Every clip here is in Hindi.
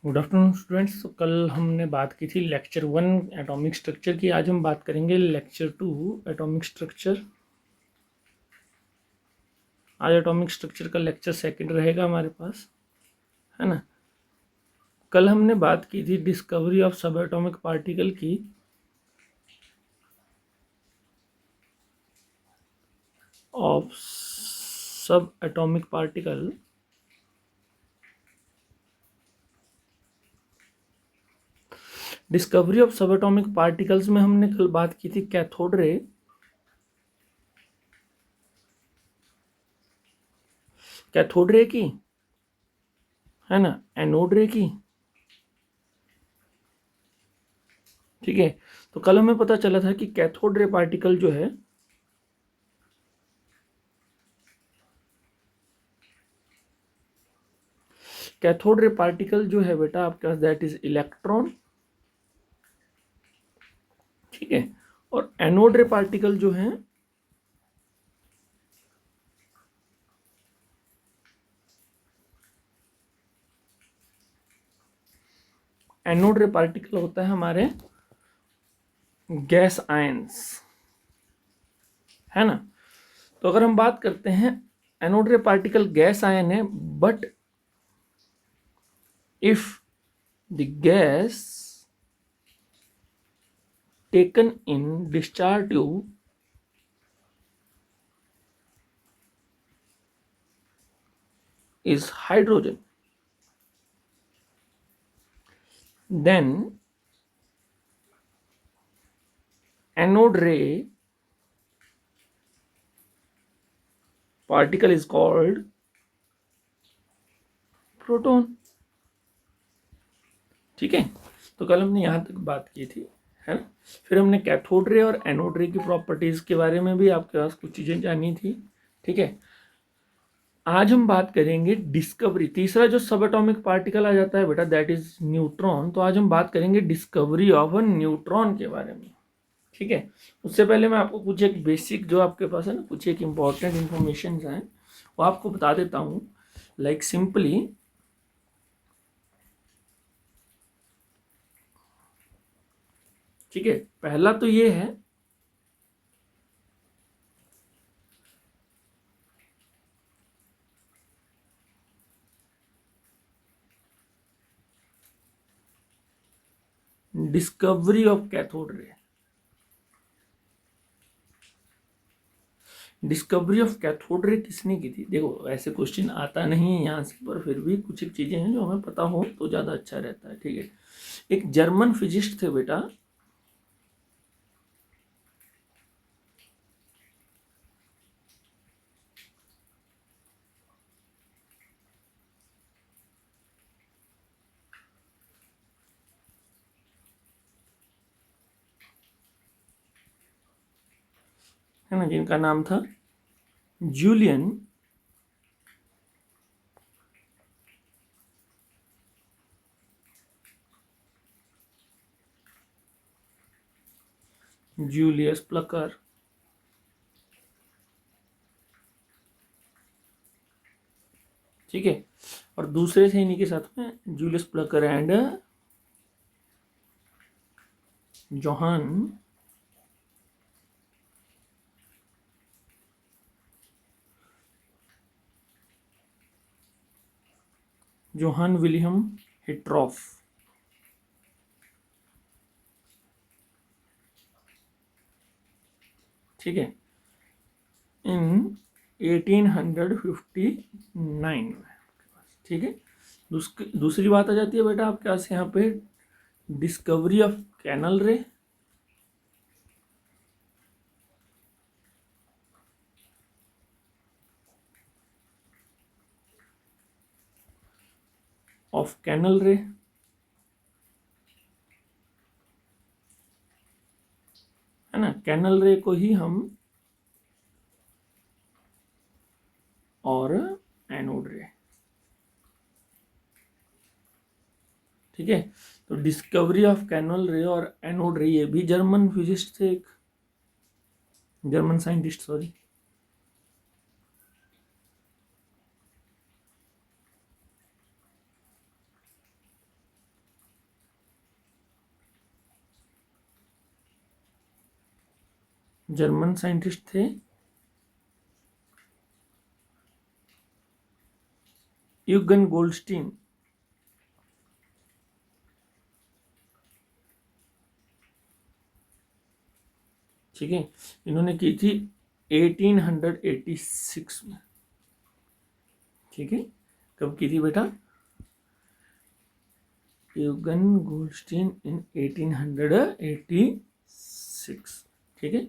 Good afternoon students. तो कल हमने बात की थी लेक्चर 1 एटॉमिक स्ट्रक्चर की। आज हम बात करेंगे लेक्चर 2 एटॉमिक स्ट्रक्चर। आज एटॉमिक स्ट्रक्चर का लेक्चर सेकंड रहेगा हमारे पास, है ना। कल हमने बात की थी डिस्कवरी ऑफ सब एटॉमिक पार्टिकल की। ऑफ सब एटॉमिक पार्टिकल डिस्कवरी ऑफ सब एटॉमिक पार्टिकल्स में हमने कल बात की थी कैथोड रे, कैथोड रे की, है ना, एनोड रे की। ठीक है, तो कल हमें पता चला था कि कैथोड रे पार्टिकल जो है कैथोड रे पार्टिकल जो है बेटा आपके पास दैट इज इलेक्ट्रॉन। ठीक है, और एनोड रे पार्टिकल जो है एनोड रे पार्टिकल होता है हमारे गैस आयंस, है ना। तो अगर हम बात करते हैं एनोड रे पार्टिकल गैस आयन है, but if the gas taken in discharge tube is hydrogen, then anode ray particle is called proton. ठीक है, तो कल हमने यहाँ तक बात की थी, है ना। फिर हमने कैथोड रे और एनोड रे की प्रॉपर्टीज के बारे में भी आपके पास कुछ चीजें जानी थी। ठीक है, आज हम बात करेंगे डिस्कवरी। तीसरा जो सब एटॉमिक पार्टिकल आ जाता है बेटा दैट इज न्यूट्रॉन। तो आज हम बात करेंगे डिस्कवरी ऑफ अ न्यूट्रॉन के बारे में। ठीक है, उससे पहले मैं आपको कुछ एक बेसिक जो आपके पास है ना, कुछ एक इम्पॉर्टेंट इंफॉर्मेशन है वो आपको बता देता हूँ। लाइक सिंपली ठीक है, पहला तो ये है discovery of cathode ray. Discovery of cathode ray किसने की थी? देखो ऐसे क्वेश्चन आता नहीं है यहाँ से, पर फिर भी कुछ एक चीजें हैं जो हमें पता हो तो ज्यादा अच्छा रहता है। ठीक है, एक जर्मन फिजिस्ट थे बेटा, है ना, जिनका नाम था जूलियन जूलियस प्लकर। ठीक है, और दूसरे थे इन्हीं के साथ में Julius Plucker and Johann Johann William Hittorf. ठीक है, इन 1859 में। ठीक है, दूसरी बात आ जाती है बेटा आपके पास यहाँ पे डिस्कवरी ऑफ कैनल रे। ऑफ कैनल रे, है ना। कैनल रे को ही हम और एनोड रे। ठीक है, तो डिस्कवरी ऑफ कैनल रे और एनोड रे ये भी जर्मन फिजिस्ट थे, एक German scientist, sorry. German scientist थे यूगन गोल्डस्टीन। ठीक है, इन्होंने की थी 1886 में। ठीक है, कब की थी बेटा? यूगन गोल्डस्टीन इन 1886। ठीक है,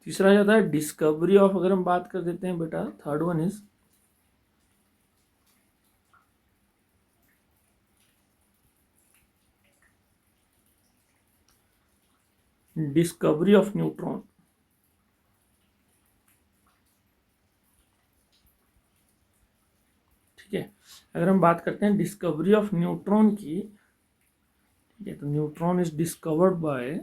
तीसरा जाता है डिस्कवरी ऑफ, अगर हम बात कर देते हैं बेटा, third one is discovery of neutron. ठीक है, अगर हम बात करते हैं डिस्कवरी ऑफ न्यूट्रॉन की, ठीक है, तो neutron is discovered by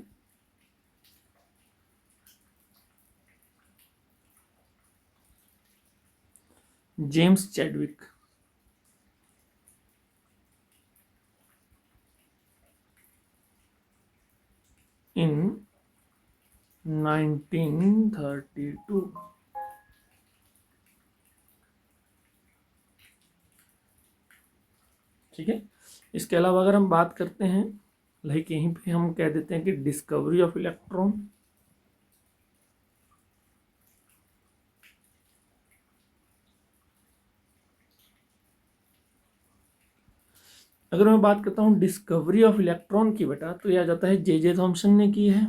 James Chadwick. In 1932। ठीक है, इसके अलावा अगर हम बात करते हैं, लाइक यहीं पे हम कह देते हैं कि डिस्कवरी ऑफ इलेक्ट्रॉन। अगर मैं बात करता हूँ डिस्कवरी ऑफ इलेक्ट्रॉन की बेटा, तो यह आ जाता है जे थॉमसन ने की है।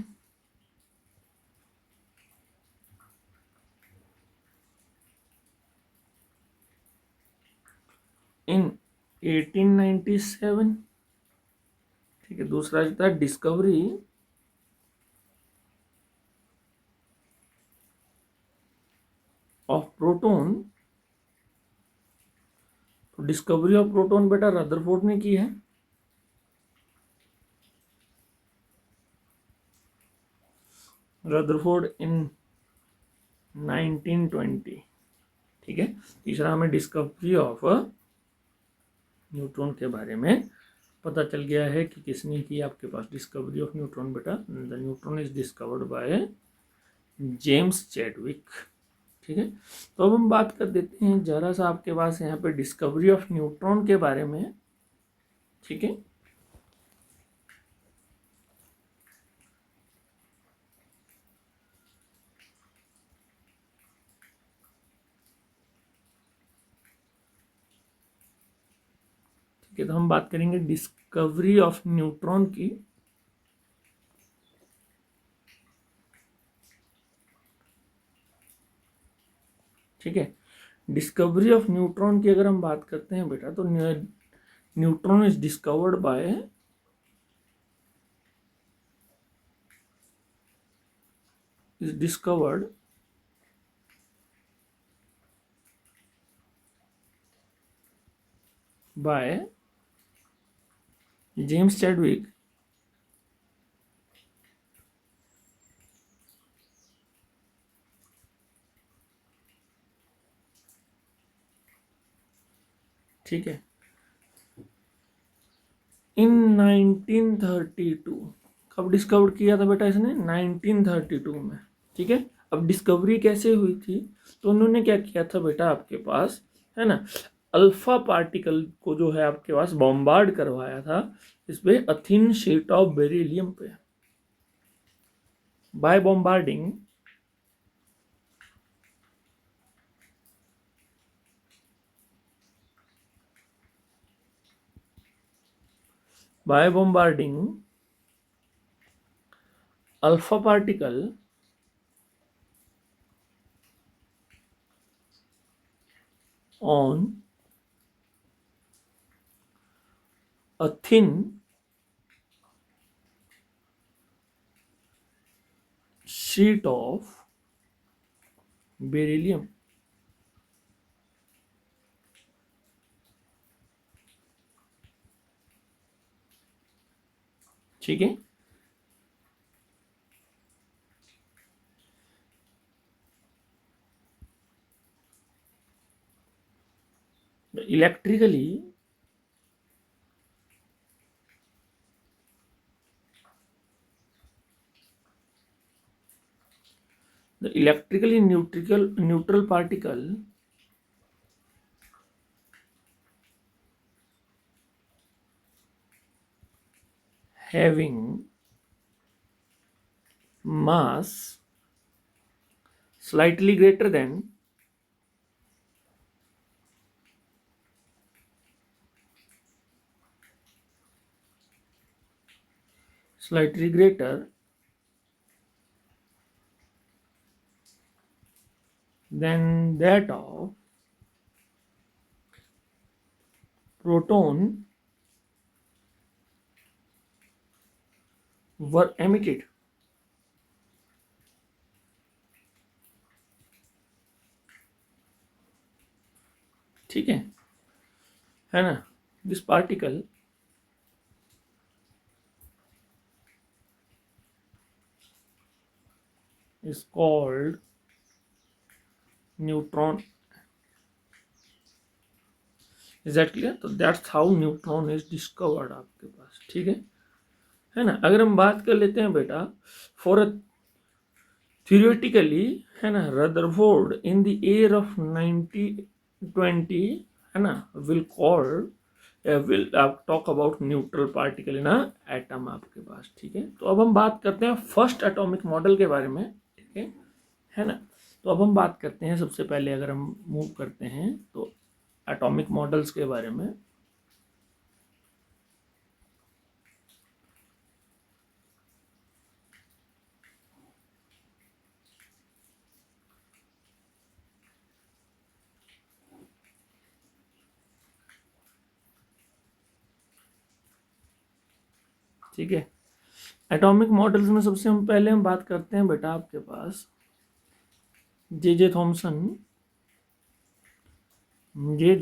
इन 1897। ठीक है, दूसरा जाता है डिस्कवरी ऑफ प्रोटॉन। तो डिस्कवरी ऑफ प्रोटॉन बेटा रदरफोर्ड ने की है। रदरफोर्ड इन 1920। ठीक है, तीसरा हमें डिस्कवरी ऑफ न्यूट्रॉन के बारे में पता चल गया है कि किसने की आपके पास डिस्कवरी ऑफ न्यूट्रॉन बेटा। The neutron is discovered by James Chadwick. ठीक है, तो अब हम बात कर देते हैं जरा सा आपके पास यहाँ पे डिस्कवरी ऑफ न्यूट्रॉन के बारे में। ठीक है, ठीक है, तो हम बात करेंगे डिस्कवरी ऑफ न्यूट्रॉन की। ठीक है, डिस्कवरी ऑफ न्यूट्रॉन की अगर हम बात करते हैं बेटा, तो neutron is discovered bye is discovered by James Chadwick ठीक है, इन 1932। कब डिस्कवर किया था बेटा इसने? 1932 में। ठीक है, अब डिस्कवरी कैसे हुई थी? तो उन्होंने क्या किया था बेटा आपके पास, है ना, अल्फा पार्टिकल को जो है आपके पास बॉम्बार्ड करवाया था इस पे a thin sheet of beryllium पे। By bombarding by bombarding alpha particle on a thin sheet of beryllium. ठीक है, electrically The electrically neutral particle having mass slightly greater than slightly greater than that of proton were emitted. ठीक है ना? This particle is called neutron. Is that clear? तो that's how neutron is discovered आपके पास. ठीक है ना? अगर हम बात कर लेते हैं बेटा for a theoretically, है ना, Rutherford in the year of 1920, है ना, will talk about neutral particle in a atom आपके पास. ठीक है, तो अब हम बात करते हैं फर्स्ट एटॉमिक मॉडल के बारे में. ठीक है ना? तो अब हम बात करते हैं, सबसे पहले अगर हम मूव करते हैं तो एटॉमिक मॉडल्स के बारे में. ठीक है, एटॉमिक मॉडल्स में सबसे हम पहले हम बात करते हैं बेटा आपके पास J Thomson. J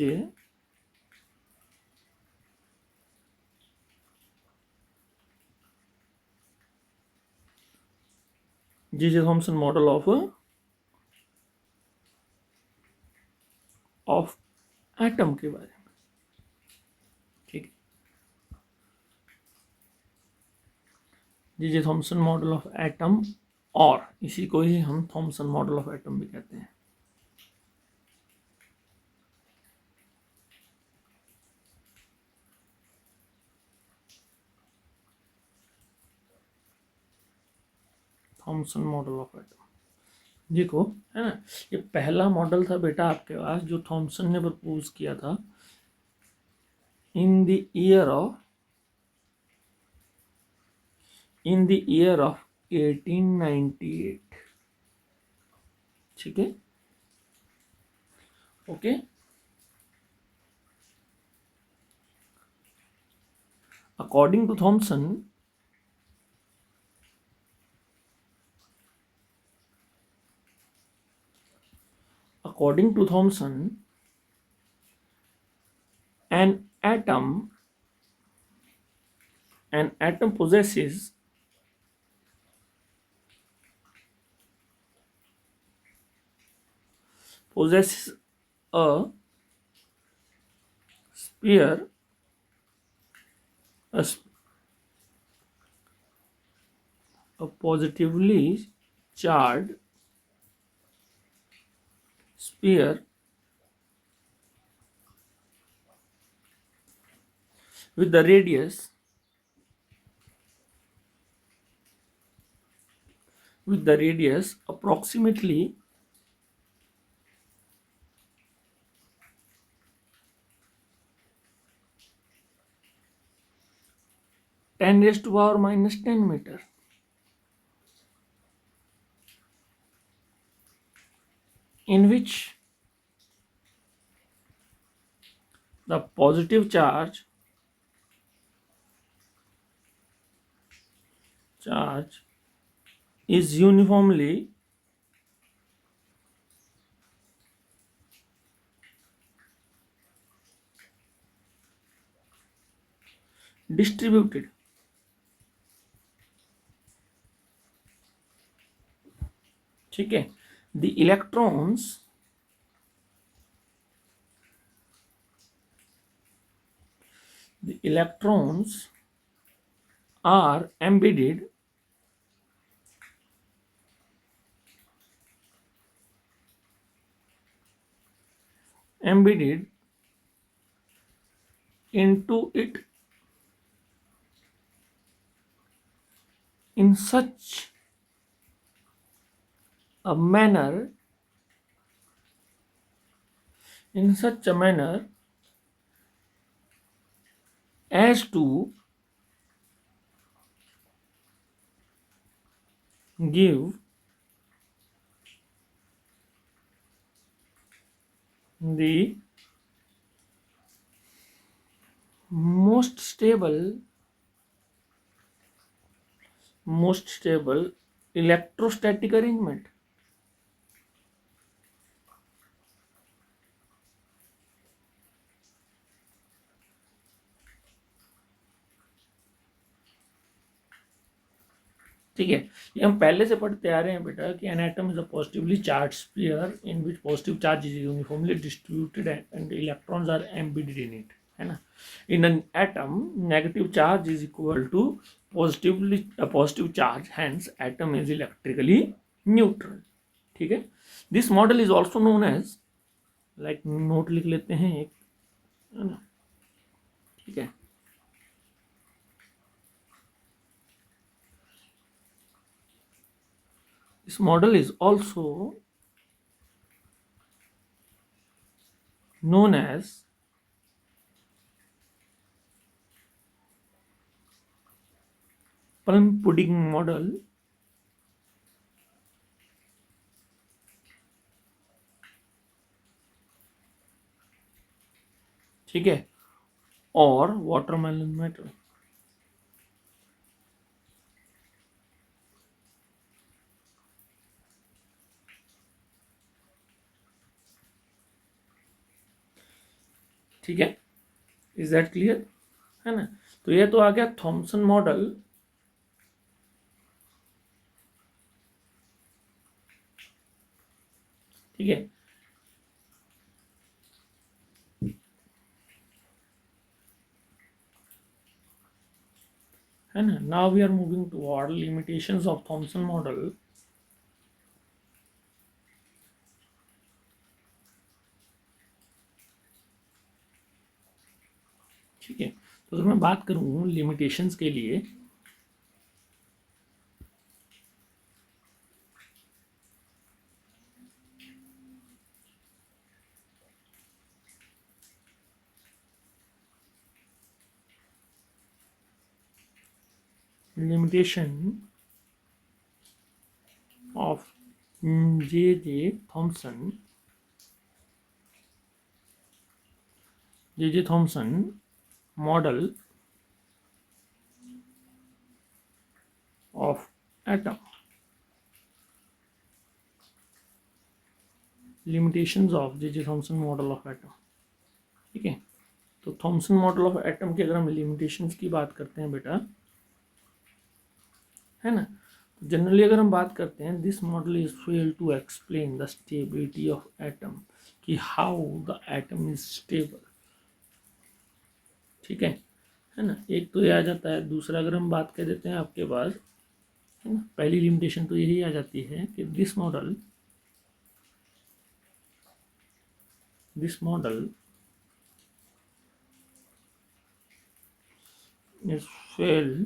Thomson model of atom के बारे में. ठीक है, J Thomson model of atom, और इसी को ही हम थॉमसन मॉडल ऑफ एटम भी कहते हैं. थॉमसन मॉडल ऑफ एटम देखो, है ना, ये पहला मॉडल था बेटा आपके पास जो थॉमसन ने प्रपोज किया था इन द ईयर ऑफ 1898. ठीक है, okay. According to Thomson, an atom possesses a sphere, a positively charged sphere with the radius approximately 10⁻⁻10 meter, in which the positive charge is uniformly distributed. ठीक है, the electrons are embedded embedded into it in such a manner as to give the most stable electrostatic arrangement. ठीक है, ये हम पहले से पढ़ते आ रहे हैं बेटा कि an atom is a positively charged sphere in which positive charge is uniformly distributed and electrons are embedded in it, है ना. In an atom negative charge is equal to positive charge, hence atom is electrically neutral. ठीक है, this model is also known as, like note लिख लेते हैं एक, है ना. ठीक है, this model is also known as plum pudding model. ठीक है, और वाटरमेलन मेटल. ठीक है, इज दैट क्लियर, है ना. तो ये तो आ गया थॉमसन मॉडल. ठीक है, है ना. Now we are moving toward limitations of Thomson model. ठीक है, तो अगर मैं बात करूं लिमिटेशंस के लिए, limitation of J.J. Thomson model of atom. Limitations of J.J. Thomson model of atom. ठीक है, तो थॉमसन मॉडल ऑफ एटम की अगर हम लिमिटेशंस की बात करते हैं बेटा, है ना, तो जनरली अगर हम बात करते हैं, this model is fail to explain the stability of atom, कि how the atom is stable. ठीक है ना. एक तो ये आ जाता है. दूसरा अगर हम बात कर देते हैं आपके पास, है ना, पहली लिमिटेशन तो यही आ जाती है कि this model is failed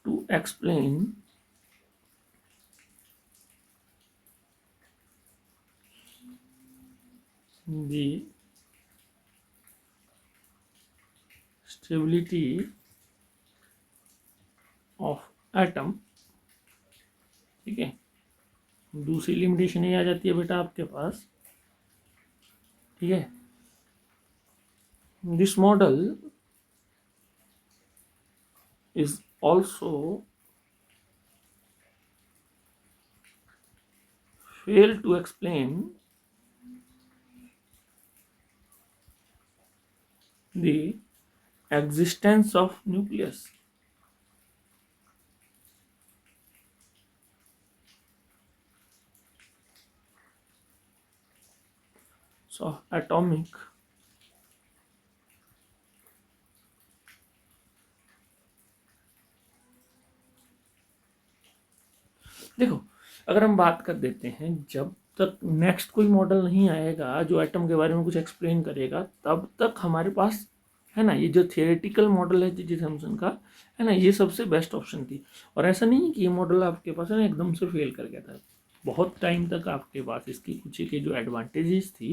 to explain the stability of atom. ठीक है, दूसरी लिमिटेशन ये आ जाती है बेटा आपके पास. ठीक है, this model is also fail to explain the existence of nucleus. So atomic देखो, अगर हम बात कर देते हैं, जब तक नेक्स्ट कोई मॉडल नहीं आएगा जो एटम के बारे में कुछ एक्सप्लेन करेगा, तब तक हमारे पास है ना ये जो थियोरेटिकल मॉडल है जी थॉमसन का, है ना, ये सबसे बेस्ट ऑप्शन थी। और ऐसा नहीं है कि ये मॉडल आपके पास है ना एकदम से फेल कर गया था, बहुत टाइम तक आपके पास इसकी कुछ की जो एडवांटेजेस थी,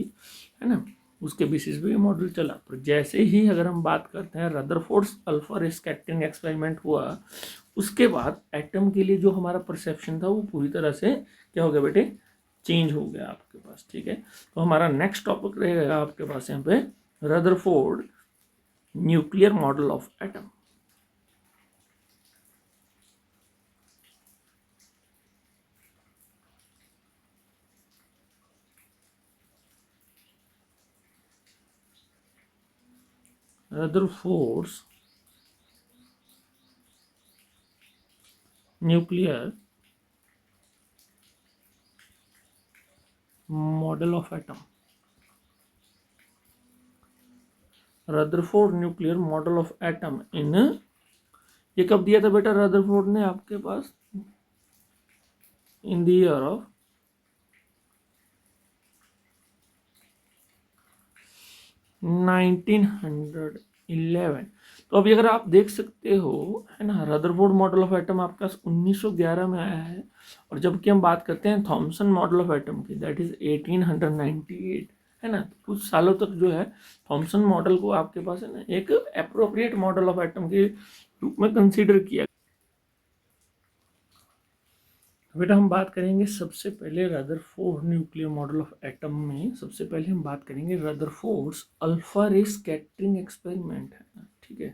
है ना, उसके बेसिस पे ये मॉडल चला। पर जैसे ही अगर हम बात करते हैं रदरफोर्ड्स अल्फा स्कैटरिंग एक्सपेरिमेंट हुआ, उसके बाद एटम के लिए जो हमारा परसेप्शन था वो पूरी तरह से क्या हो गया बेटे, चेंज हो गया आपके पास। ठीक है, तो हमारा नेक्स्ट टॉपिक रहेगा आपके पास यहाँ पे Rutherford nuclear model of atom. Rutherford's nuclear model of atom. Rutherford nuclear model of atom in, ये कब दिया था बेटा रदरफोर्ड ने आपके पास, इन द ईयर ऑफ 1911। तो अभी अगर आप देख सकते हो, है ना, रदरफोर्ड मॉडल ऑफ एटम आपके पास 1911 में आया है, और जबकि हम बात करते हैं थॉमसन मॉडल ऑफ एटम की, दैट इज 1898, है ना। कुछ सालों तक जो है थॉमसन मॉडल को आपके पास है ना एक अप्रोप्रिएट मॉडल ऑफ एटम के रूप में कंसीडर किया। बेटा हम बात करेंगे सबसे पहले Rutherford nuclear model of atom में, सबसे पहले हम बात करेंगे रदरफोर्ड्स अल्फा रे स्कैटरिंग एक्सपेरिमेंट, है ना। ठीक है,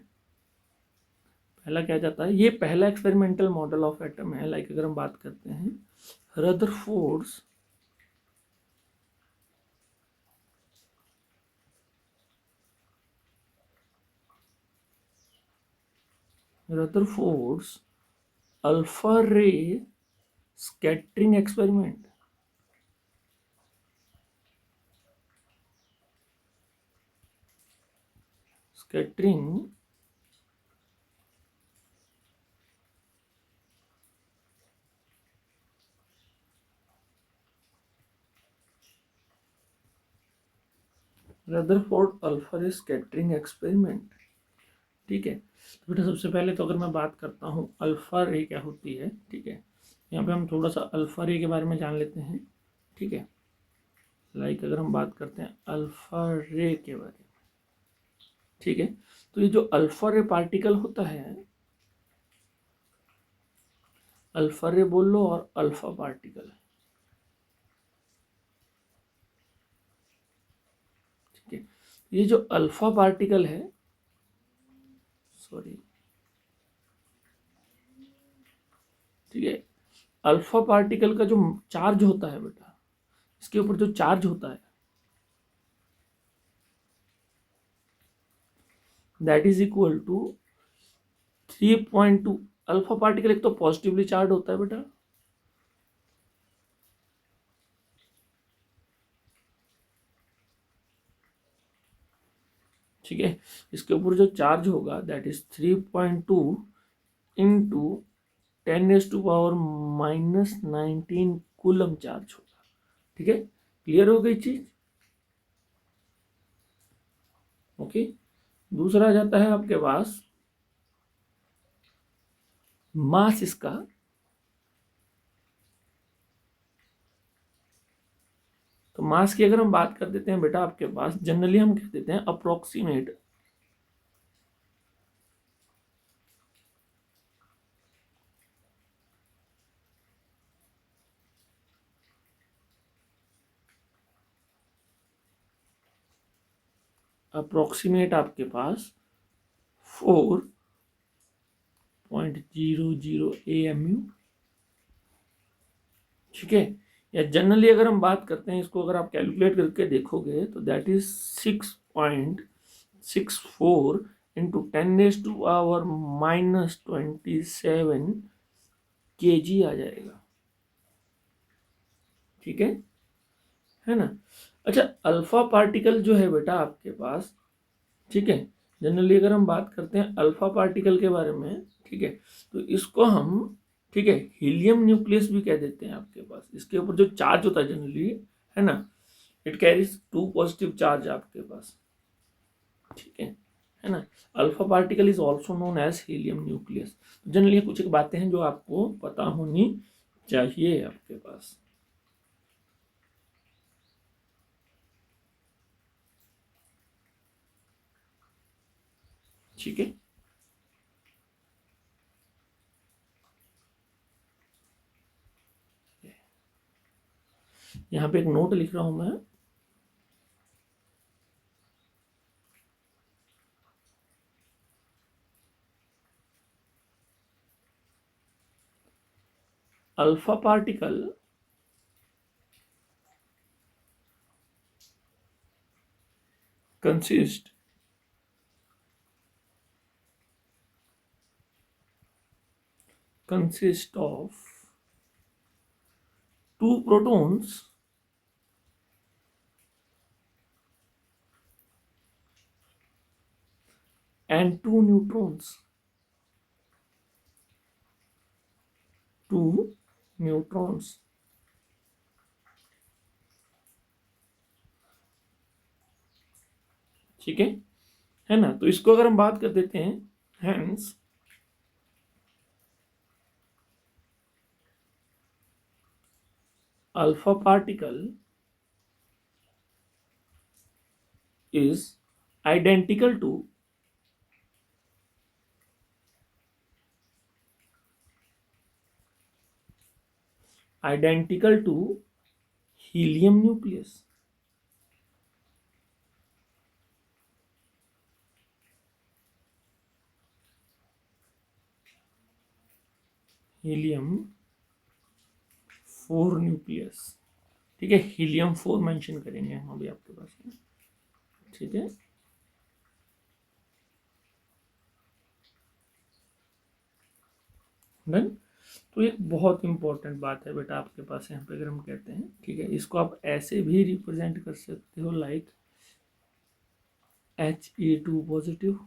पहला क्या जाता है, ये पहला एक्सपेरिमेंटल मॉडल ऑफ एटम है। लाइक अगर हम बात करते हैं रदरफोर्ड्स रदरफोर्ड्स अल्फा रे scattering experiment. Scattering Rutherford alpha रे स्कैटरिंग एक्सपेरिमेंट। ठीक है, तो बेटा सबसे पहले तो अगर मैं बात करता हूँ अल्फा रे क्या होती है, ठीक है, यहाँ पे हम थोड़ा सा अल्फा रे के बारे में जान लेते हैं। ठीक है, लाइक अगर हम बात करते हैं अल्फा रे के बारे में, ठीक है, तो ये जो अल्फा रे पार्टिकल होता है, अल्फा रे बोल लो और अल्फा पार्टिकल, ठीक है, ये जो अल्फा पार्टिकल है, सॉरी, ठीक है, अल्फा पार्टिकल का जो चार्ज होता है बेटा, इसके ऊपर जो चार्ज होता है that is equal to 3.2। Alpha particle एक तो पॉजिटिवली चार्ज होता है बेटा, ठीक है, इसके ऊपर जो चार्ज होगा that is 3.2 into 10⁻⁻19 coulomb charge होगा। ठीक है, क्लियर हो गई चीज, ओके। दूसरा जाता है आपके पास मास इसका, तो मास की अगर हम बात कर देते हैं बेटा आपके पास जनरली हम कह देते हैं अप्रोक्सीमेट आपके पास 4.00 AMU। ठीक है, या जनरली अगर हम बात करते हैं इसको, अगर आप कैलकुलेट करके देखोगे तो दैट इज 6.64 इंटू 10⁻⁻27 kg आ जाएगा। ठीक है ना। अच्छा, अल्फा पार्टिकल जो है बेटा आपके पास, ठीक है, जनरली अगर हम बात करते हैं अल्फा पार्टिकल के बारे में, ठीक है, तो इसको हम ठीक है, हीलियम न्यूक्लियस भी कह देते हैं आपके पास। इसके ऊपर जो चार्ज होता है जनरली, है ना, इट कैरीज 2 पॉजिटिव चार्ज आपके पास, ठीक है ना। Alpha particle is also known as helium nucleus. Generally कुछ एक बातें हैं जो आपको पता होनी चाहिए आपके पास। ठीक है, यहाँ पे एक नोट लिख रहा हूं मैं। Alpha particle consist of 2 protons and 2 neutrons. 2 neutrons. ठीक है ना। तो इसको अगर हम बात कर देते हैं, hence alpha particle is identical to helium nucleus। Helium 4 nucleus, ठीक है, हीलियम 4 मेंशन करेंगे हम अभी आपके पास, ठीक है। डन। तो एक बहुत इंपॉर्टेंट बात है बेटा आपके पास यहाँ पे, अगर हम कहते हैं, ठीक है, इसको आप ऐसे भी रिप्रेजेंट कर सकते हो लाइक He2 पॉजिटिव,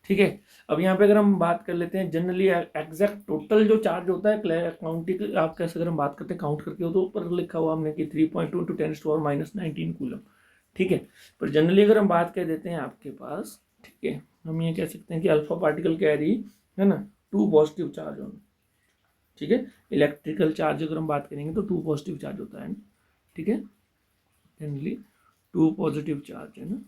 ठीक है। अब यहाँ पे अगर हम बात कर लेते हैं जनरली एग्जैक्ट टोटल जो चार्ज होता है काउंटिंग आप कैसे, अगर हम बात करते हैं काउंट करके हो तो ऊपर लिखा हुआ हमने कि 3.2 × 10⁻⁻19 कूलम, ठीक है। पर जनरली अगर हम बात कर देते हैं आपके पास, ठीक है, हम ये कह सकते हैं कि अल्फा पार्टिकल कैरी, है ना, 2 पॉजिटिव चार्ज होना, ठीक है। इलेक्ट्रिकल चार्ज अगर हम बात करेंगे तो 2 पॉजिटिव चार्ज होता है, ठीक है, जनरली 2 पॉजिटिव चार्ज है ना,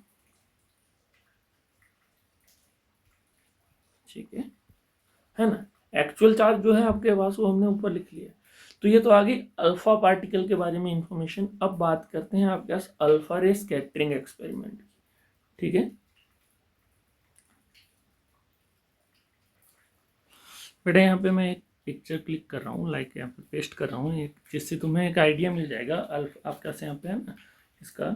ठीक है ना। एक्चुअल चार्ज जो है आपके पास वो हमने ऊपर लिख लिया। तो ये तो आ गई अल्फा पार्टिकल के बारे में इंफॉर्मेशन। अब बात करते हैं आपके पास अल्फा रे स्कैटरिंग एक्सपेरिमेंट, ठीक है। बेटा यहाँ पे मैं एक पिक्चर क्लिक कर रहा हूँ, लाइक यहाँ पे पेस्ट कर रहा हूँ एक, जिससे तुम्हें एक आइडिया मिल जाएगा आपका से यहाँ पे है ना, इसका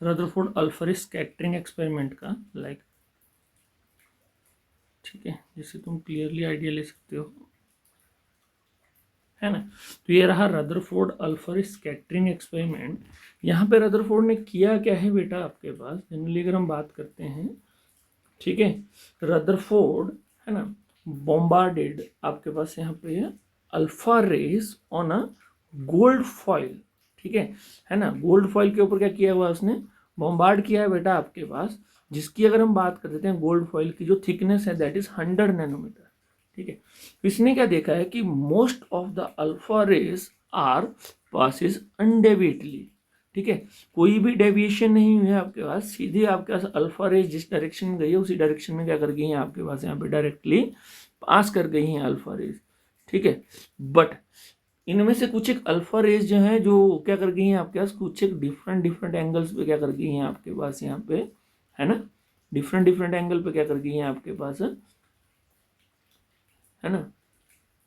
रदरफोर्ड अल्फा रे स्कैटरिंग एक्सपेरिमेंट का, लाइक, ठीक है, जिससे तुम क्लियरली आइडिया ले सकते हो, है ना। तो ये रहा रदरफोर्ड अल्फा रे स्कैटरिंग एक्सपेरिमेंट। यहाँ पे रदरफोर्ड ने किया क्या है बेटा आपके पास, जनरली अगर हम बात करते हैं, ठीक है, रदरफोर्ड, है ना, बॉम्बार्डेड आपके पास यहाँ पे alpha rays on a gold foil, ठीक है ना। गोल्ड फॉइल के ऊपर क्या किया हुआ उसने, बॉम्बार्ड किया है बेटा आपके पास, जिसकी अगर हम बात कर देते हैं गोल्ड फॉइल की जो थिकनेस है दैट इज 100 नैनोमीटर, ठीक है। इसने क्या देखा है कि most of the alpha rays are passes undeviatedly, ठीक है, कोई भी डेविएशन नहीं हुई है आपके पास, सीधे आपके पास अल्फा रेस जिस डायरेक्शन में गई है उसी डायरेक्शन में क्या कर गई है आपके पास यहाँ पे डायरेक्टली पास कर गई हैं अल्फा रेस, ठीक है। बट इनमें से कुछ एक अल्फा रेस जो है जो क्या कर गई हैं आपके पास, कुछ एक डिफरेंट एंगल्स पे क्या कर गई हैं आपके पास यहाँ पे, है ना, डिफरेंट एंगल पे क्या कर गई हैं आपके पास, है ना,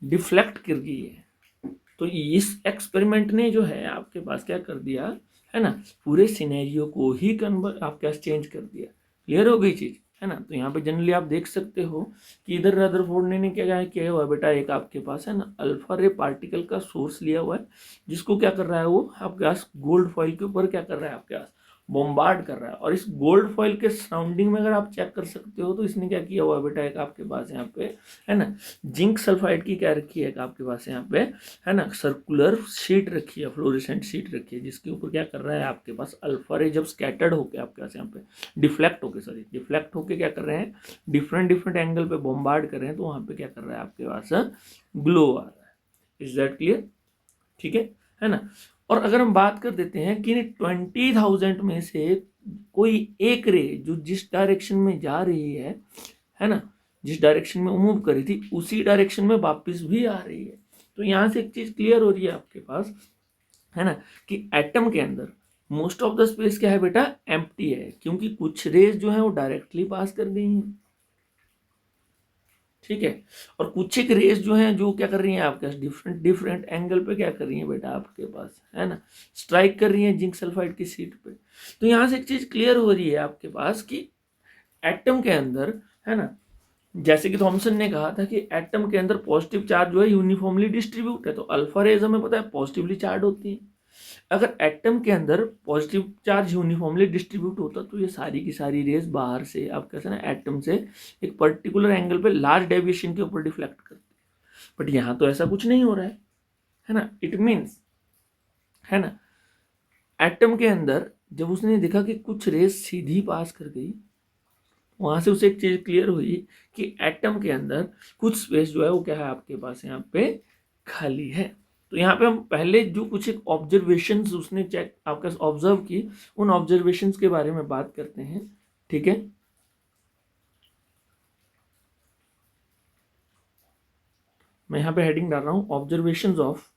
डिफ्लेक्ट कर गई है। तो इस एक्सपेरिमेंट ने जो है आपके पास क्या कर दिया, है ना, पूरे सिनेरियो को ही कन्वर्ट आपके पास चेंज कर दिया। क्लियर हो गई चीज, है ना। तो यहाँ पे जनरली आप देख सकते हो कि इधर रदरफोर्ड ने क्या किया हुआ बेटा, एक आपके पास है ना अल्फा रे पार्टिकल का सोर्स लिया हुआ है, जिसको क्या कर रहा है वो आपके पास गोल्ड फॉइल के ऊपर क्या कर रहा है आपके पास बॉम्बार्ड कर रहा है। और इस गोल्ड फॉइल के सराउंडिंग में अगर आप चेक कर सकते हो तो इसने क्या किया हुआ है बेटा, एक आपके पास यहाँ पे है ना जिंक सल्फाइड की क्या रखी है, एक आपके पास यहाँ पे है ना सर्कुलर शीट रखी है, फ्लोरेसेंट शीट रखी है, जिसके ऊपर क्या कर रहा है आपके पास अल्फा रे जब स्कैटर्ड होके आपके पास यहाँ पे डिफ्लेक्ट होके क्या कर रहे हैं, डिफरेंट डिफरेंट एंगल पे बॉम्बार्ड कर रहे हैं, तो वहाँ पे क्या कर रहा है आपके पास ग्लो आ रहा है। Is that clear? ठीक है ना। और अगर हम बात कर देते हैं कि 20,000 में से कोई एक रे जो जिस डायरेक्शन में जा रही है ना, जिस डायरेक्शन में मूव करी थी उसी डायरेक्शन में वापस भी आ रही है, तो यहां से एक चीज क्लियर हो रही है आपके पास, है ना, कि एटम के अंदर मोस्ट ऑफ द स्पेस क्या है बेटा, एम्प्टी है, क्योंकि कुछ रेज जो है वो डायरेक्टली पास कर गई हैं, ठीक है, और कुछ एक रेस जो हैं जो क्या कर रही हैं आपके पास डिफरेंट डिफरेंट एंगल पे क्या कर रही हैं बेटा आपके पास, है ना, स्ट्राइक कर रही हैं जिंक सल्फाइड की शीट पे। तो यहां से एक चीज क्लियर हो रही है आपके पास कि एटम के अंदर, है ना, जैसे कि थॉमसन ने कहा था कि एटम के अंदर पॉजिटिव चार्ज जो है यूनिफॉर्मली डिस्ट्रीब्यूट है, तो अल्फा रेज हमें पता है पॉजिटिवली चार्ज होती है। अगर एटम के अंदर पॉजिटिव चार्ज यूनिफॉर्मली डिस्ट्रीब्यूट होता तो ये सारी की सारी रेज बाहर से आप कैसे ना एटम से एक पर्टिकुलर एंगल पे लार्ज डेविएशन के ऊपर डिफ्लेक्ट करती है, बट यहाँ तो ऐसा कुछ नहीं हो रहा है ना। इट मीन्स, है ना, एटम के अंदर जब उसने देखा कि कुछ रेज सीधी पास कर गई, वहां से उसे एक चीज क्लियर हुई कि एटम के अंदर कुछ स्पेस जो है वो क्या है आपके पास यहाँ पे खाली है। तो यहाँ पे हम पहले जो कुछ एक ऑब्जर्वेशंस उसने चेक आपका ऑब्जर्व की, उन ऑब्जर्वेशंस के बारे में बात करते हैं, ठीक है। मैं यहाँ पे हेडिंग डाल रहा हूँ observations of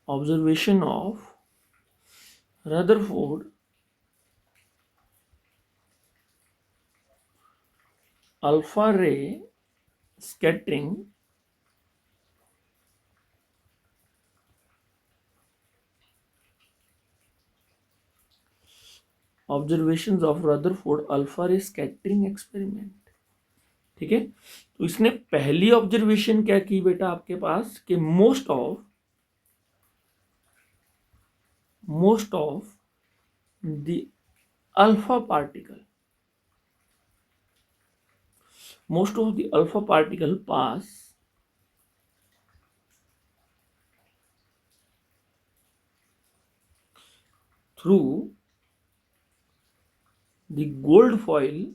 observation of Rutherford alpha रे scattering observations of Rutherford alpha रे स्कैटरिंग एक्सपेरिमेंट, ठीक है। तो इसने पहली ऑब्जर्वेशन क्या की बेटा आपके पास कि most of the alpha particle pass through the gold foil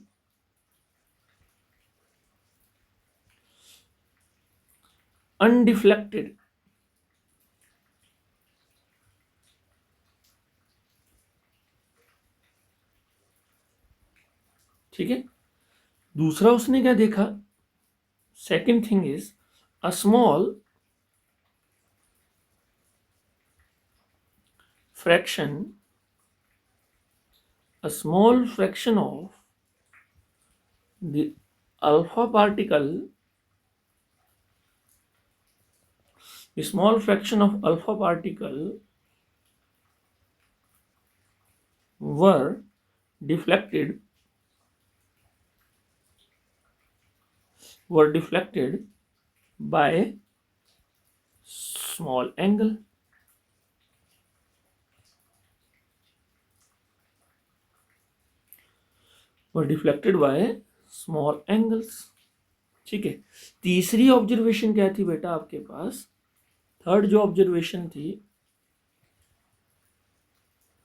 undeflected, ठीक है। दूसरा उसने क्या देखा, second thing is a fraction small fraction of the alpha particle a small fraction of alpha particle were deflected by small angle, were deflected by small angles, ठीक है। तीसरी ऑब्जर्वेशन क्या थी बेटा आपके पास, थर्ड जो ऑब्जर्वेशन थी,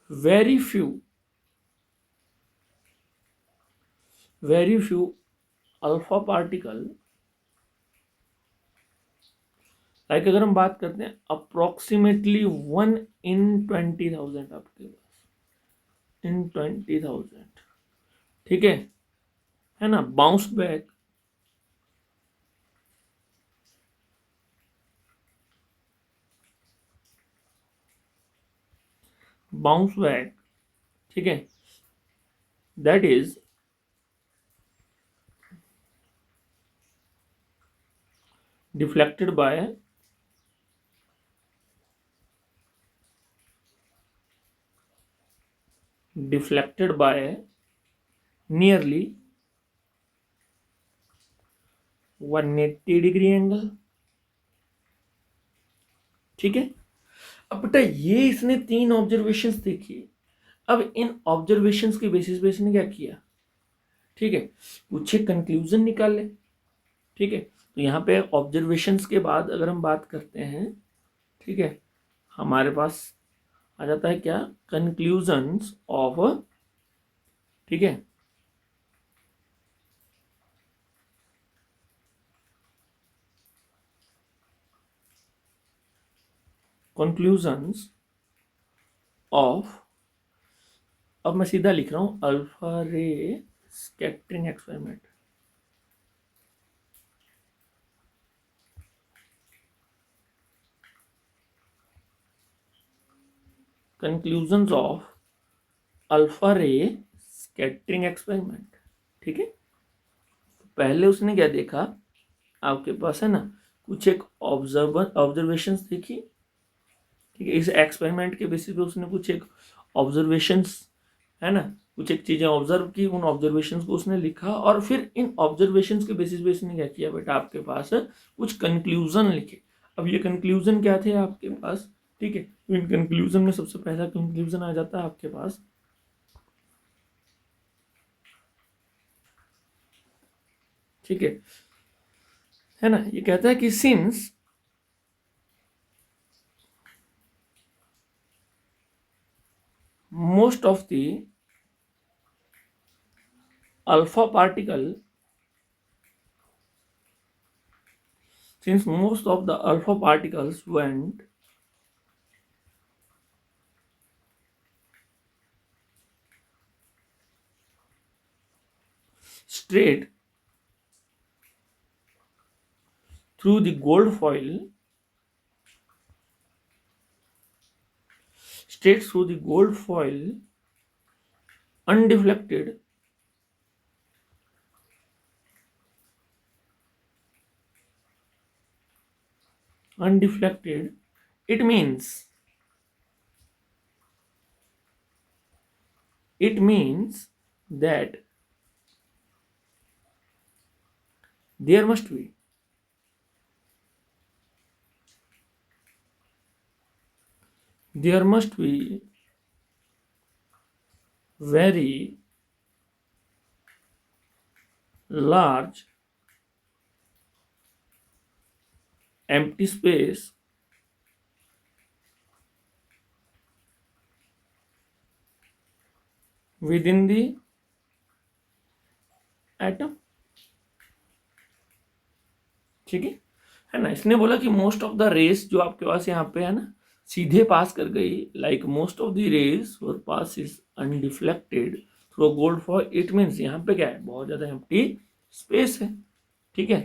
very few alpha particle, like अगर हम बात करते हैं अप्रोक्सीमेटली 1 in 20,000 आपके पास, इन 20,000, ठीक है ना, बाउंस बैक, ठीक है, that is deflected by nearly 180 degree angle, ठीक है। अब बेटा ये इसने 3 ऑब्जर्वेशंस देखी। अब इन ऑब्जर्वेशंस के बेसिस पे इसने क्या किया, ठीक है, कुछ एक कंक्लूजन निकाले। ठीक है, तो यहाँ पे ऑब्जर्वेशंस के बाद अगर हम बात करते हैं, ठीक है, हमारे पास आ जाता है क्या, कंक्लूजन्स ऑफ, ठीक है, कंक्लूजन्स ऑफ, अब मैं सीधा लिख रहा हूं, अल्फा रे scattering experiment. Conclusions of alpha रे स्कैटरिंग एक्सपेरिमेंट। ठीक है, पहले उसने क्या देखा, आपके पास है ना, कुछ एक ऑब्जर्वेशंस देखी। ठीक है, इस एक्सपेरिमेंट के बेसिस पे उसने कुछ एक ऑब्जर्वेशंस, है ना, कुछ एक चीजें ऑब्जर्व की, उन ऑब्जर्वेशंस को उसने लिखा, और फिर इन ऑब्जर्वेशंस के बेसिस पे इसने क्या किया बेटा, आपके पास कुछ कंक्लूजन लिखे। अब ये कंक्लूजन क्या थे आपके पास, ठीक है, तो इन कंक्लूजन में सबसे पहला कंक्लूजन आ जाता है आपके पास, ठीक है ना, ये कहता है कि since most of the alpha particle since most of the alpha particles went straight through the gold foil, straight through the gold foil, undeflected, undeflected, it means, it means that there must be, there must be very large empty space within the atom। ठीक है ना, इसने बोला कि मोस्ट ऑफ द रेस जो आपके पास यहाँ पे है ना, सीधे पास कर गई, like most of the rays और pass is undeflected through gold foil, it means यहाँ पे क्या है, बहुत ज्यादा एम्प्टी स्पेस है। ठीक है,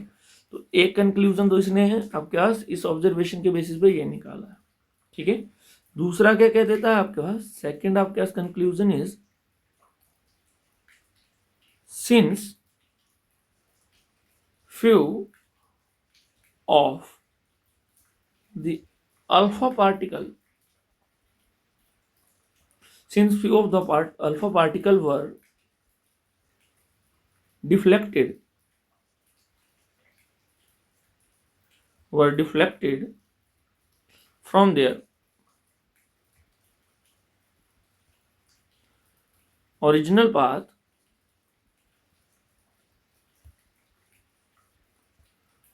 तो एक कंक्लूजन तो इसने है आपके पास इस ऑब्जर्वेशन के बेसिस पे ये निकाला है। ठीक है, दूसरा क्या कह देता है आपके पास, सेकंड आपके पास conclusion is since few of the alpha particle, since few of the alpha particle deflected were deflected from their original path,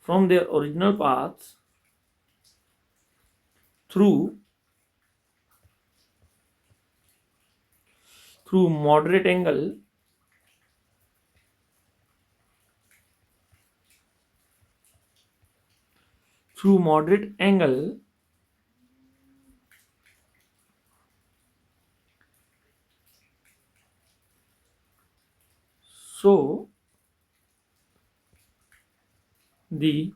from their original paths through moderate angle, through moderate angle, so the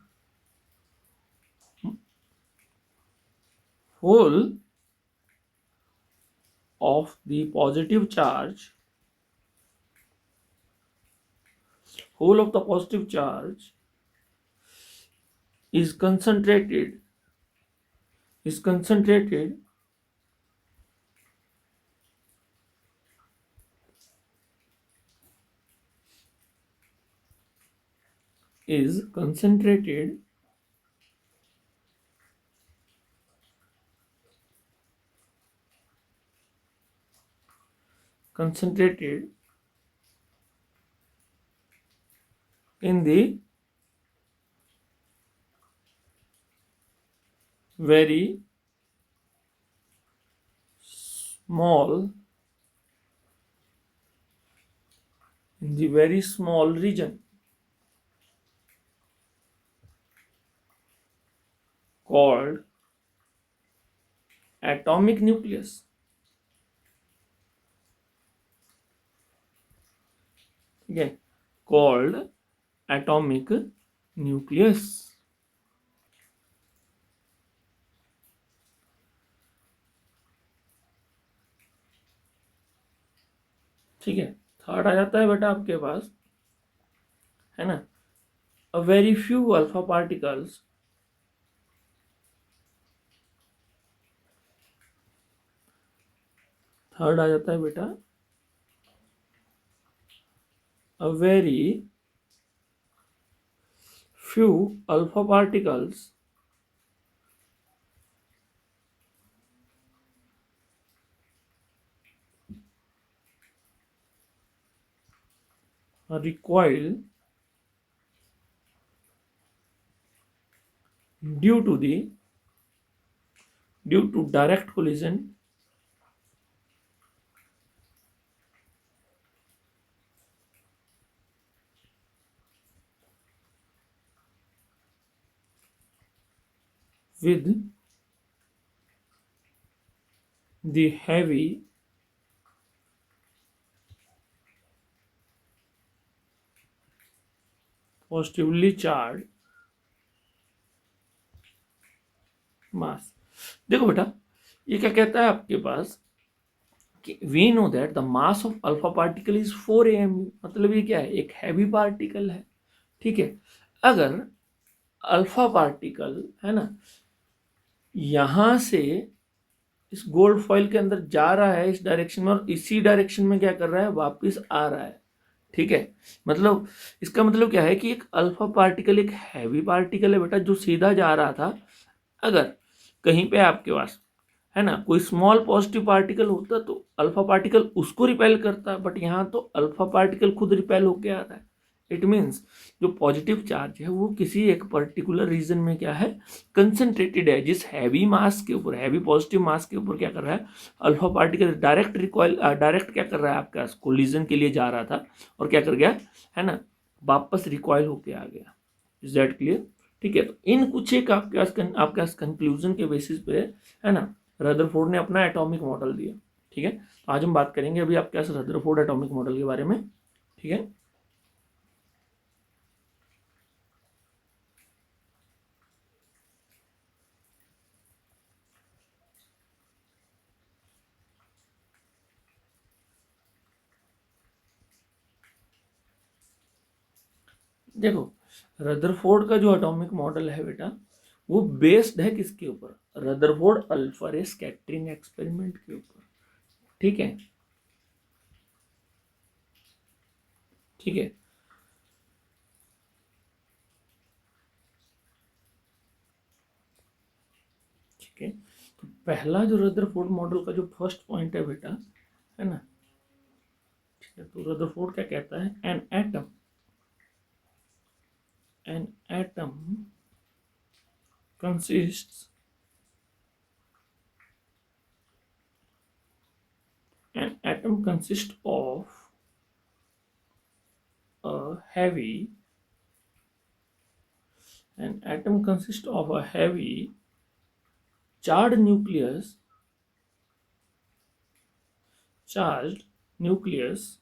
whole of the positive charge, whole of the positive charge is concentrated, is concentrated is concentrated concentrated in the very small region called atomic nucleus. Again, called atomic nucleus. ठीक है, थर्ड आ जाता है बेटा आपके पास, है ना, a very few alpha particles third आ जाता है बेटा a very few alpha particles recoil due to direct collision with the heavy positively charged mass. देखो बेटा, ये क्या कहता है आपके पास कि we know that the mass of alpha particle is 4 AMU, मतलब ये क्या है, एक हैवी पार्टिकल है, ठीक है। अगर अल्फा पार्टिकल, है ना, यहां से इस गोल्ड फॉइल के अंदर जा रहा है इस डायरेक्शन में, और इसी डायरेक्शन में क्या कर रहा है, वापस आ रहा है, ठीक है। मतलब इसका मतलब क्या है कि एक अल्फा पार्टिकल एक हैवी पार्टिकल है बेटा, जो सीधा जा रहा था। अगर कहीं पे आपके पास, है ना, कोई स्मॉल पॉजिटिव पार्टिकल होता तो अल्फा पार्टिकल उसको रिपेल करता, बट यहाँ तो अल्फा पार्टिकल खुद रिपेल होके आ रहा है। इट मीन्स जो पॉजिटिव चार्ज है वो किसी एक पर्टिकुलर रीजन में क्या है, कंसंट्रेटेड है, जिस हैवी मास के ऊपर, हैवी पॉजिटिव मास के ऊपर क्या कर रहा है, alpha particle direct recoil, direct क्या कर रहा है, आपका कोलिजन के लिए जा रहा था और क्या कर गया, है ना, वापस रिकॉइल होके आ गया। Is that clear? ठीक है, तो इन कुछ एक आपके कंक्लूजन के बेसिस पे, है ना, रदरफोर्ड ने अपना एटॉमिक मॉडल दिया। ठीक है, तो आज हम बात करेंगे अभी आपके रदरफोर्ड एटॉमिक मॉडल के बारे में। ठीक है, देखो, रदरफोर्ड का जो एटॉमिक मॉडल है बेटा, वो बेस्ड है किसके ऊपर, रदरफोर्ड अल्फा रे स्कैटरिंग एक्सपेरिमेंट के ऊपर। ठीक है, ठीक है, ठीक है। तो पहला जो रदरफोर्ड मॉडल का जो फर्स्ट पॉइंट है बेटा, है ना, ठीक है, तो रदरफोर्ड क्या कहता है, an atom consists an atom consists of a heavy an atom consists of a heavy charged nucleus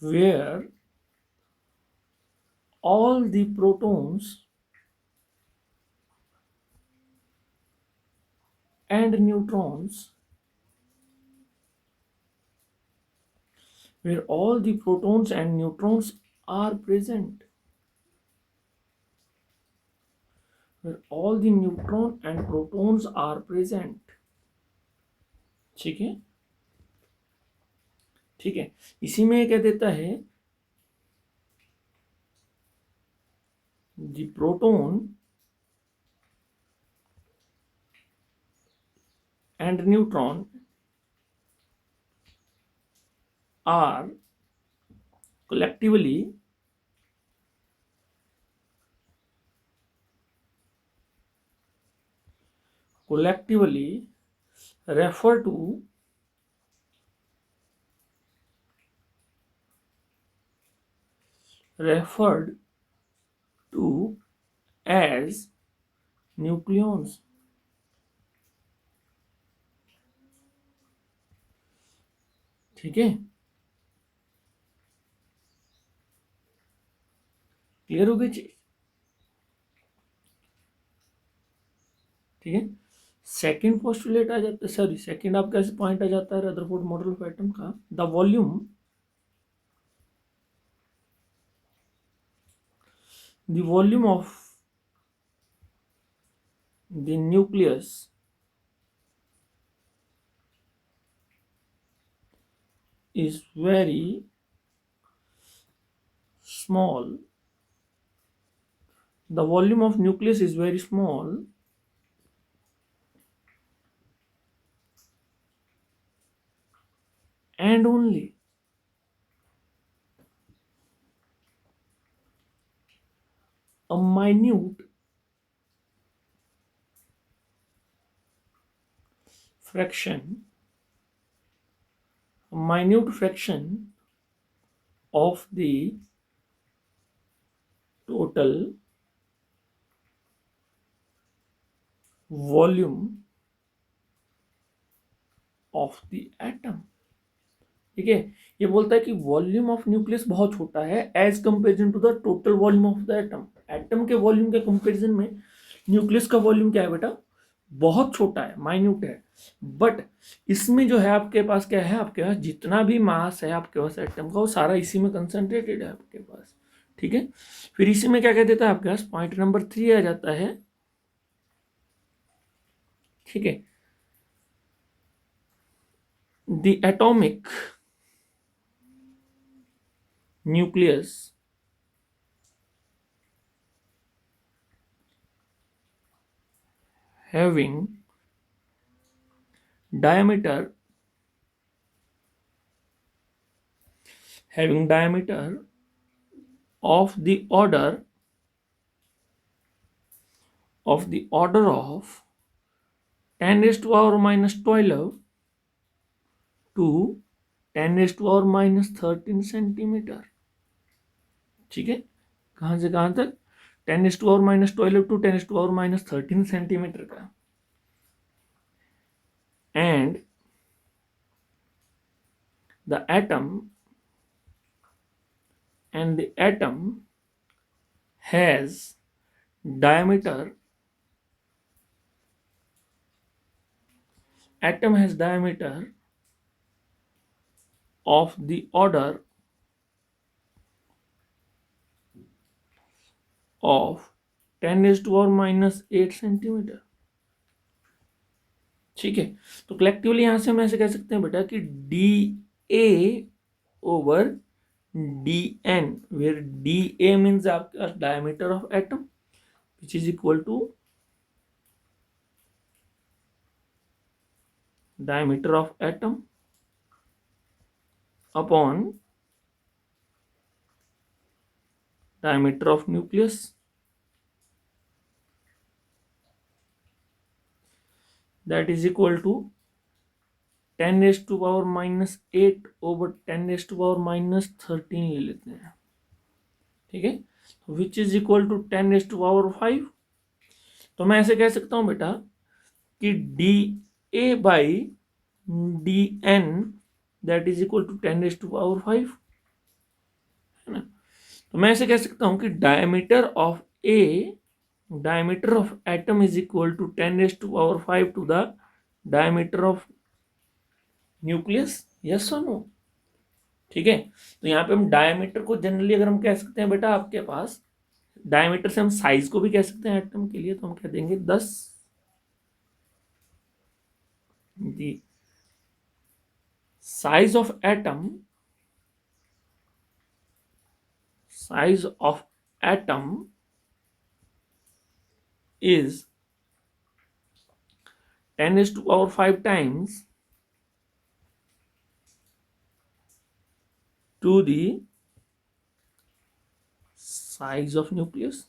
where all the protons and neutrons are present, where all the neutron and protons are present। ठीक है, ठीक है, इसी में क्या देता है, the proton and neutron are collectively refer to referred to as nucleons. ठीक है, क्लियर हो गई चीज? ठीक है, सेकंड पोस्टुलेट आ जाता है, सॉरी सेकंड आपका ऐसे पॉइंट आ जाता है रदरफोर्ड मॉडल ऑफ एटम का, the volume of the nucleus is very small. The volume of nucleus is very small and only a fraction minute fraction of the total volume of the atom. ठीक है, ये बोलता है कि वॉल्यूम ऑफ न्यूक्लियस बहुत छोटा है as comparison to the total volume of the atom. Atom के वॉल्यूम के कंपेरिजन में न्यूक्लियस का वॉल्यूम क्या है बेटा, बहुत छोटा है, माइन्यूट है. बट इसमें जो है आपके पास क्या है, आपके पास जितना भी मास है आपके पास एटम का वो सारा इसी में कंसंट्रेटेड है आपके पास. ठीक है, फिर इसी में क्या कह देता है आपके पास, पॉइंट नंबर 3 आ जाता है. ठीक है, the atomic nucleus having diameter of the order of 10 raised to power minus 12 to 10 raised to power minus 13 centimetre. ठीक है, कहां से कहां तक, 10 raised to power minus 12 to 10 raised to power minus 13 centimetre का. And the atom has diameter of the order of 10 raised to power minus 8 centimetre. ठीक है, तो कलेक्टिवली यहां से हम ऐसे कह सकते हैं बेटा कि D A over D N, where D A means आपका diameter of atom which is equal to diameter of atom upon diameter of nucleus. That is equal to 10 raised to power minus 8 over 10 raised to power minus 13 ले लेते हैं. ठीक है, which is equal to 10 raised to power 5. तो मैं ऐसे कह सकता हूं बेटा कि D A by D N that is equal to 10 raised to power 5, है ना. तो मैं ऐसे कह सकता हूं कि diameter of atom is equal to 10 raised to power 5 to the diameter of nucleus. Yes और नो? ठीक है, तो यहाँ पे हम डायमीटर को जनरली अगर हम कह सकते हैं बेटा, आपके पास डायमीटर से हम साइज को भी कह सकते हैं एटम के लिए, तो हम कह देंगे 10. The size of atom is 10⁵ times to the size of nucleus.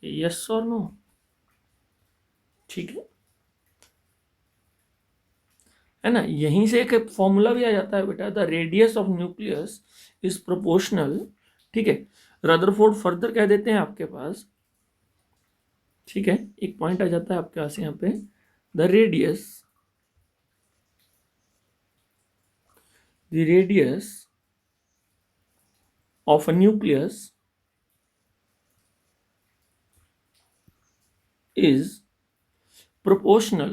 yes or no? ठीक है ना। यहीं से एक फॉर्मूला भी आ जाता है बेटा, the radius of nucleus is proportional. ठीक है, रदरफोर्ड फर्दर कह देते हैं आपके पास। ठीक है, एक पॉइंट आ जाता है आपके पास यहाँ पे, the radius of a nucleus is proportional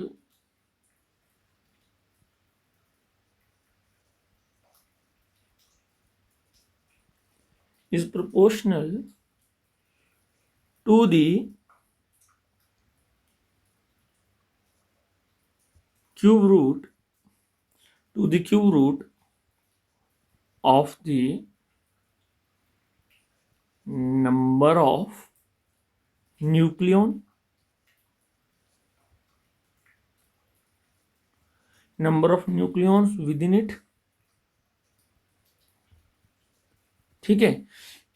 to the cube root of the number of nucleons within it। ठीक है,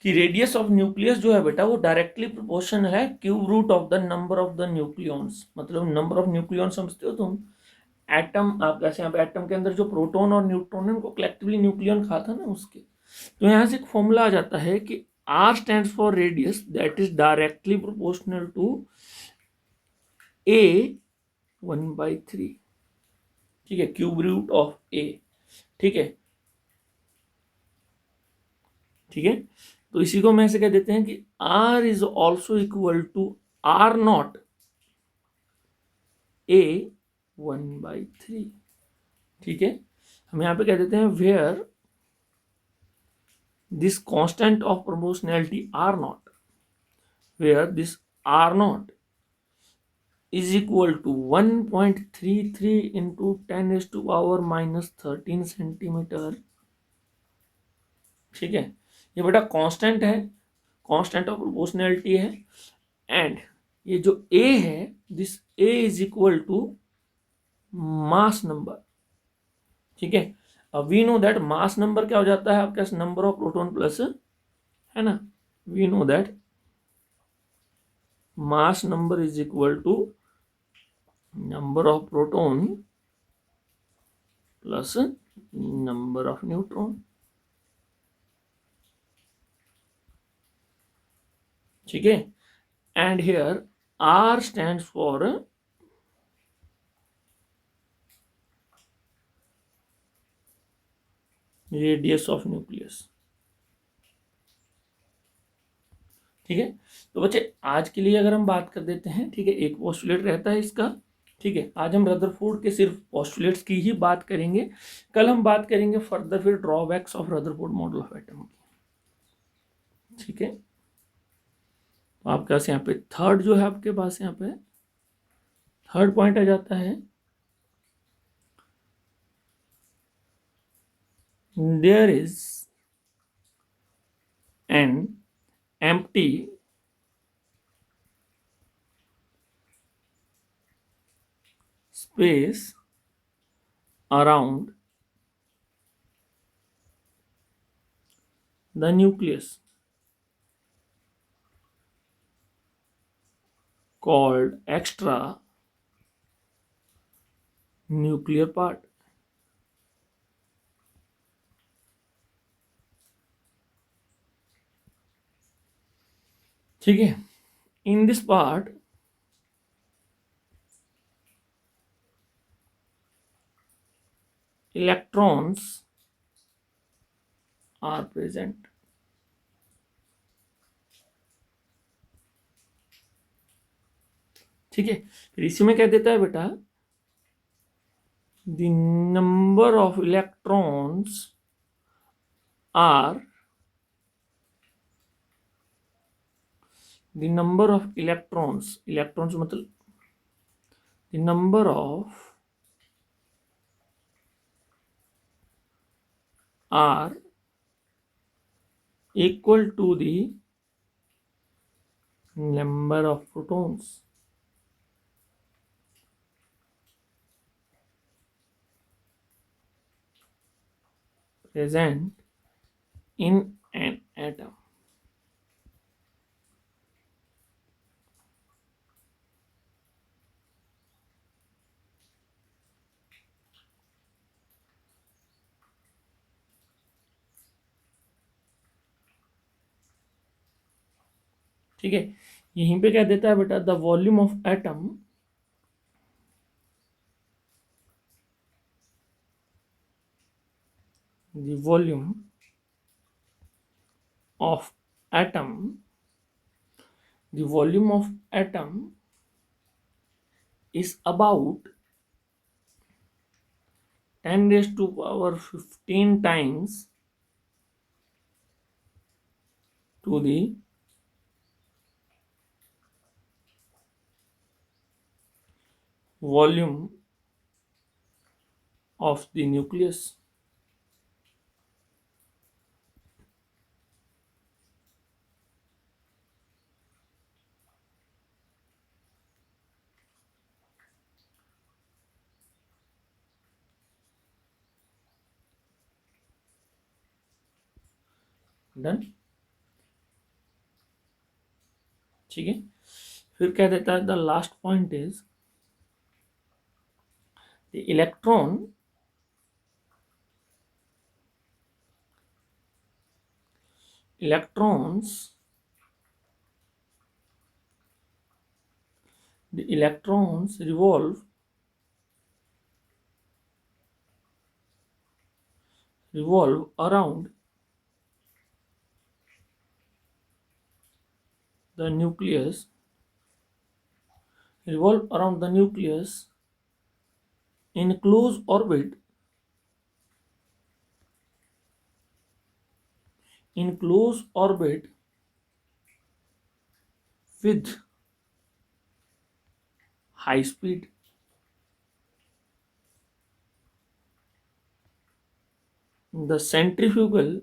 कि रेडियस ऑफ न्यूक्लियस जो है बेटा वो डायरेक्टली प्रोपोर्शनल है cube root of the number of the nucleons. मतलब नंबर ऑफ न्यूक्लियॉन समझते हो तुम, एटम, आप कैसे यहाँ पे एटम के अंदर जो प्रोटॉन और न्यूट्रॉन है उनको कलेक्टिवली न्यूक्लियन कहा था ना उसके। तो यहाँ से एक फॉर्मूला आ जाता है कि R stands for radius that is directly proportional to A 1/3। ठीक है, क्यूब रूट ऑफ A। ठीक है, ठीक है, तो इसी को मैं ऐसे कह देते हैं कि R is also equal to R0 A 1/3। ठीक है, हम यहाँ पे कह देते हैं where this constant of proportionality R0, where this R0 is equal to 1.33 into 10⁻⁻13 centimetre. ठीक है, ये बेटा कांस्टेंट है, कांस्टेंट ऑफ प्रोपोर्शनैलिटी है। एंड ये जो A है, this A is equal to mass number. ठीक है, अब we know that mass number क्या हो जाता है आपके, नंबर ऑफ प्रोटॉन प्लस, है ना, we know that mass number is equal to number of proton plus number of neutron। ठीक है, and here R stands for radius of nucleus। ठीक है, तो बच्चे आज के लिए अगर हम बात कर देते हैं, ठीक है, एक पोस्टुलेट रहता है इसका। ठीक है, आज हम रदरफोर्ड के सिर्फ पोस्टुलेट्स की ही बात करेंगे। कल हम बात करेंगे फर्दर फिर drawbacks of Rutherford model of atom की। ठीक है, तो आपके पास यहाँ पे थर्ड जो है, आपके पास यहाँ पे थर्ड पॉइंट आ जाता है, there is an empty space around the nucleus called extra nuclear part। ठीक है, in this part electrons are present. ठीक है, फिर इसी में क्या देता है बेटा, the number of electrons are, the number of electrons, electrons मतलब the number of are equal to the number of protons। present in an atom. ठीक है, यहीं पे क्या देता है बेटा, the volume of atom the volume of atom the volume of atom is about 10 raised to power 15 times to the volume of the nucleus. Done. ठीक है, फिर क्या देता है, the last point is the electrons the electrons revolve around the nucleus in close orbit with high speed. The centrifugal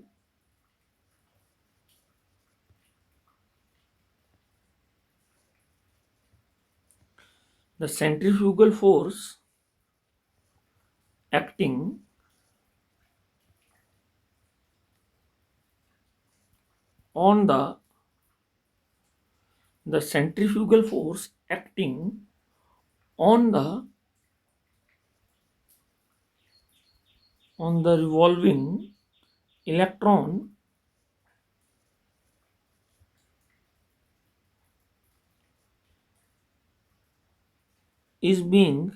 force acting on the centrifugal force acting on the revolving electron is being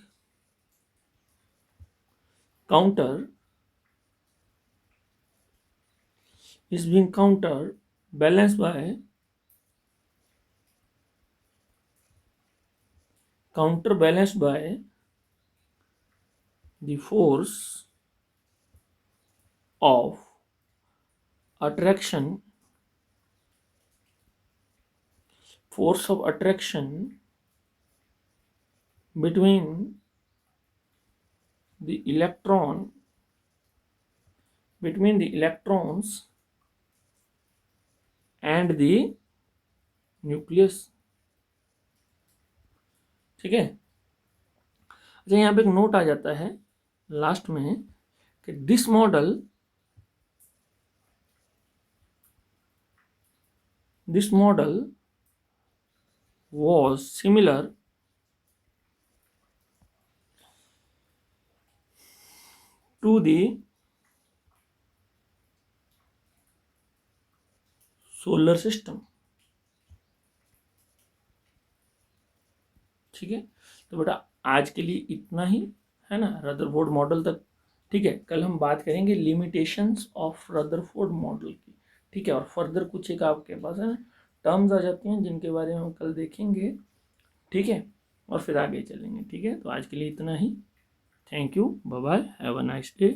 counterbalanced by the force of attraction between the electrons and the nucleus। ठीक है, अच्छा यहाँ पे एक नोट आ जाता है लास्ट में कि this model was similar to the solar system. ठीक है, तो बेटा आज के लिए इतना ही है ना, रदरफोर्ड मॉडल तक। ठीक है, कल हम बात करेंगे लिमिटेशंस ऑफ रदरफोर्ड मॉडल की। ठीक है, और फर्दर कुछ एक आपके पास है ना टर्म्स आ जाती हैं जिनके बारे में हम कल देखेंगे। ठीक है, और फिर आगे चलेंगे। ठीक है, तो आज के लिए इतना ही। Thank you, bye bye, have a nice day.